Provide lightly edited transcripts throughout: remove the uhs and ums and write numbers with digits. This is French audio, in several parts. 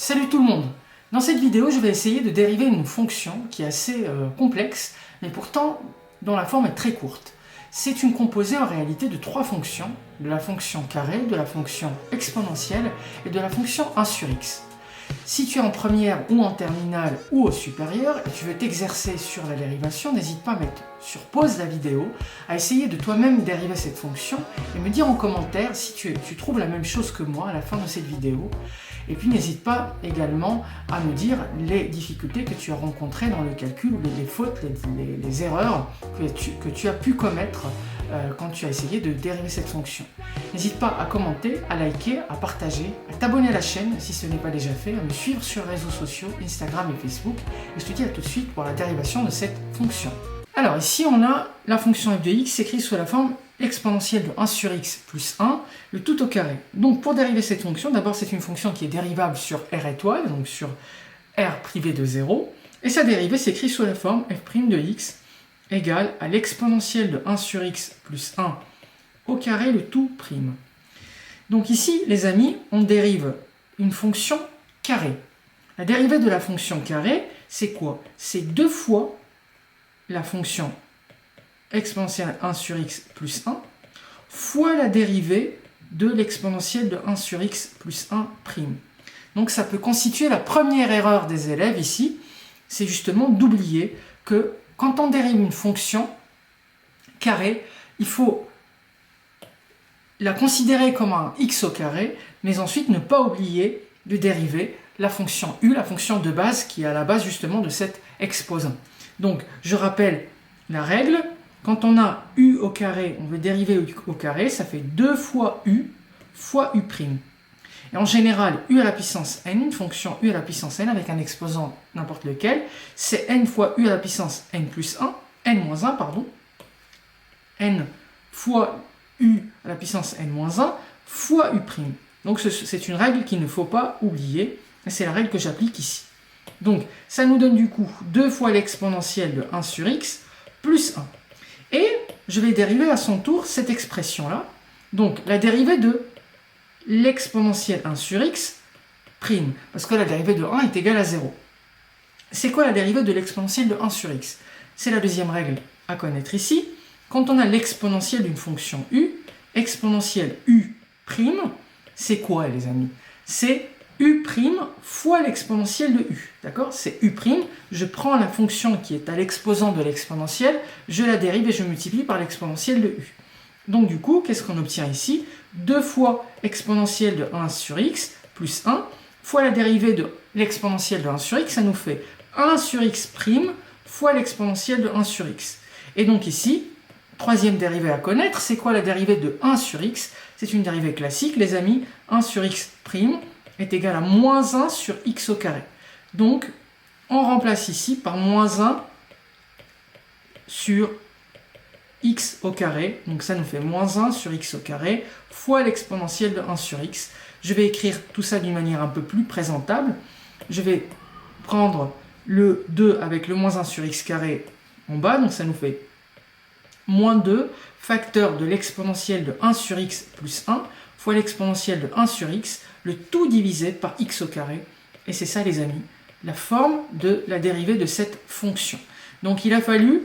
Salut tout le monde! Dans cette vidéo, je vais essayer de dériver une fonction qui est assez complexe, mais pourtant dont la forme est très courte. C'est une composée en réalité de trois fonctions, de la fonction carré, de la fonction exponentielle et de la fonction 1 sur x. Si tu es en première ou en terminale ou au supérieur et tu veux t'exercer sur la dérivation, n'hésite pas à mettre sur pause la vidéo, à essayer de toi-même dériver cette fonction et me dire en commentaire si tu trouves la même chose que moi à la fin de cette vidéo. Et puis n'hésite pas également à me dire les difficultés que tu as rencontrées dans le calcul, ou les fautes, les erreurs que tu as pu commettre quand tu as essayé de dériver cette fonction. N'hésite pas à commenter, à liker, à partager, à t'abonner à la chaîne si ce n'est pas déjà fait, à me suivre sur les réseaux sociaux, Instagram et Facebook. Et je te dis à tout de suite pour la dérivation de cette fonction. Alors ici on a la fonction f de x écrite sous la forme exponentielle de 1 sur x plus 1, le tout au carré. Donc pour dériver cette fonction, d'abord c'est une fonction qui est dérivable sur r étoile, donc sur r privé de 0, et sa dérivée s'écrit sous la forme f' de x égale à l'exponentielle de 1 sur x plus 1 au carré, le tout prime. Donc ici, les amis, on dérive une fonction carrée. La dérivée de la fonction carrée, c'est quoi? C'est 2 fois la fonction exponentielle 1 sur x plus 1 fois la dérivée de l'exponentielle de 1 sur x plus 1 prime. Donc ça peut constituer la première erreur des élèves ici, c'est justement d'oublier que quand on dérive une fonction carrée, il faut la considérer comme un x au carré, mais ensuite ne pas oublier de dériver la fonction u, la fonction de base qui est à la base justement de cet exposant. Donc je rappelle la règle, quand on a u au carré, on veut dériver u au carré, ça fait 2 fois u prime. Et en général, u à la puissance n, une fonction u à la puissance n avec un exposant n'importe lequel, c'est n fois u à la puissance n plus 1, n-1, pardon, n fois u à la puissance n-1 fois u prime. Donc c'est une règle qu'il ne faut pas oublier, et c'est la règle que j'applique ici. Donc ça nous donne du coup 2 fois l'exponentielle de 1 sur x plus 1. Et je vais dériver à son tour cette expression-là, donc la dérivée de l'exponentielle 1 sur x prime, parce que la dérivée de 1 est égale à 0. C'est quoi la dérivée de l'exponentielle de 1 sur x? C'est la deuxième règle à connaître ici. Quand on a l'exponentielle d'une fonction u, exponentielle u prime, c'est quoi les amis? C'est u prime fois l'exponentielle de u. D'accord? C'est u prime, je prends la fonction qui est à l'exposant de l'exponentielle, je la dérive et je multiplie par l'exponentielle de u. Donc du coup, qu'est-ce qu'on obtient ici? 2 fois exponentielle de 1 sur x plus 1 fois la dérivée de l'exponentielle de 1 sur x, ça nous fait 1 sur x prime fois l'exponentielle de 1 sur x. Et donc ici, troisième dérivée à connaître, c'est quoi la dérivée de 1 sur x? C'est une dérivée classique, les amis, 1 sur x prime est égal à moins 1 sur x au carré. Donc, on remplace ici par moins 1 sur x au carré, donc ça nous fait moins 1 sur x au carré, fois l'exponentielle de 1 sur x. Je vais écrire tout ça d'une manière un peu plus présentable. Je vais prendre le 2 avec le moins 1 sur x carré en bas, donc ça nous fait moins 2 facteur de l'exponentielle de 1 sur x plus 1 fois l'exponentielle de 1 sur x, le tout divisé par x au carré. Et c'est ça les amis, la forme de la dérivée de cette fonction. Donc il a fallu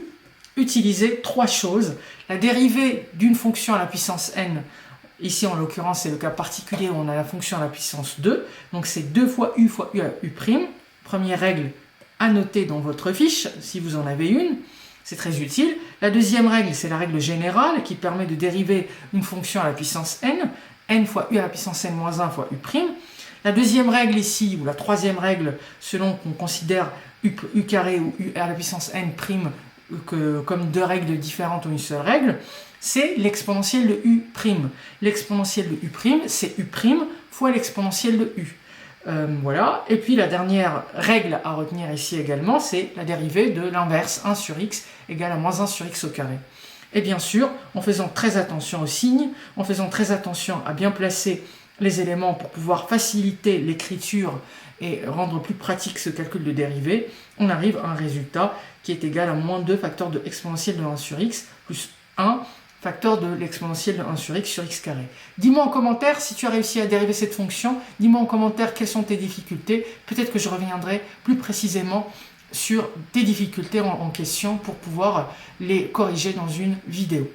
utiliser trois choses. La dérivée d'une fonction à la puissance n, ici en l'occurrence c'est le cas particulier où on a la fonction à la puissance 2, donc c'est 2 fois u à u prime. Première règle à noter dans votre fiche, si vous en avez une, c'est très utile. La deuxième règle, c'est la règle générale qui permet de dériver une fonction à la puissance n, n fois u à la puissance n-1 fois u prime. La deuxième règle ici, ou la troisième règle, selon qu'on considère u carré ou u à la puissance n prime comme deux règles différentes ou une seule règle, c'est l'exponentielle de u prime. L'exponentielle de u prime, c'est u prime fois l'exponentielle de u. Voilà. Et puis la dernière règle à retenir ici également, c'est la dérivée de l'inverse 1 sur x égale à moins 1 sur x au carré. Et bien sûr, en faisant très attention aux signes, en faisant très attention à bien placer les éléments pour pouvoir faciliter l'écriture et rendre plus pratique ce calcul de dérivée, on arrive à un résultat qui est égal à moins 2 facteur de exponentielle de 1 sur x plus 1 facteur de l'exponentielle de 1 sur x carré. Dis-moi en commentaire si tu as réussi à dériver cette fonction, dis-moi en commentaire quelles sont tes difficultés, peut-être que je reviendrai plus précisément sur tes difficultés en question pour pouvoir les corriger dans une vidéo.